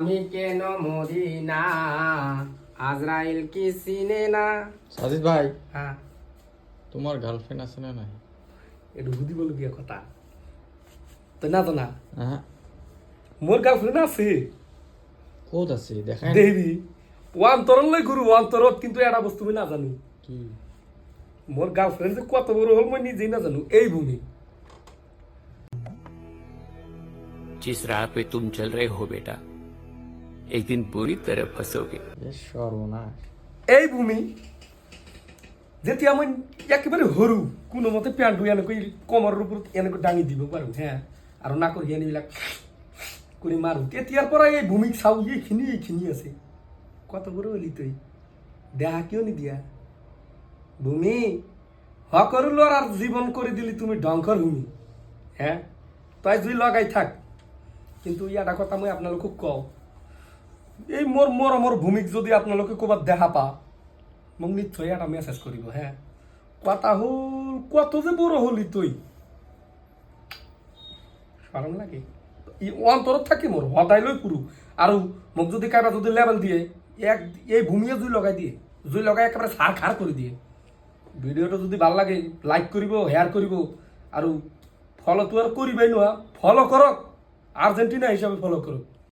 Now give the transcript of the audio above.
আমি কেন মরি না, আজরাইল কি চিনে না। সাজিদ ভাই, হ্যাঁ, তোমার গার্লফ্রেন্ড আছে না নাই? একটু বুদ্ধি বলো কি কথা তো না তো না। হ্যাঁ, মোর গার্লফ্রেন্ড আছে কোথ আছে দেখায় না? দেবি ওয়ান তরল লই গুরু ওয়ান তরত, কিন্তু এটা বস্তু আমি না জানি। কি মোর গার্লফ্রেন্ড যে কত বড় হল মই নিজেই না জানো। এই ভূমি जिस राह पे तुम चल रहे हो बेटा, एक दिन बुरी तरह फंसोगे। এ সর্বনাশ। এই ভূমি যেটি আমি একেবারে হরু কোনো মতে প্যান্ট এনেকে কমরের উপর এনেকে ডাঙি দিব পারো। হ্যাঁ, আর না করি এনেবিলাক করে মারু তেতিয়ার পরে এই ভূমি চাও এইখিনি আছে। কত বড় হলি তুই, দেহা কিয় নি দিয়া ভূমি হ করল আর জীবন করে দিলি তুমি ধ্বংসর ভূমি। হ্যাঁ, তাই জুই লগাই থাক, কিন্তু ইয়াটা কথা মই আপনালোক কও, এই মোর মরমর ভূমিক যদি আপনালোকে ক'বাত দেখা পা মোক নিশ্চয় এটা মেসেজ করিব। হ্যাঁ, কথা হল কত যে বড় হলি তুই, সরম লাগে। অন্তরত থাকি মোর সদায় লৈ পুরু। আৰু মোক যদি কাইবা যদি লেভেল দিয়ে এই ভূমিয়ে জুই লগাই দিয়ে, জুই লগাই একেবারে সার খার করে দিয়ে। ভিডিওটা যদি ভাল লাগে লাইক করিব, শেয়ার করিব, আৰু ফলো তো আর করিবাই নোয়া। ফলো করক, আর্জেন্টিনা হিসাবে ফলো করক।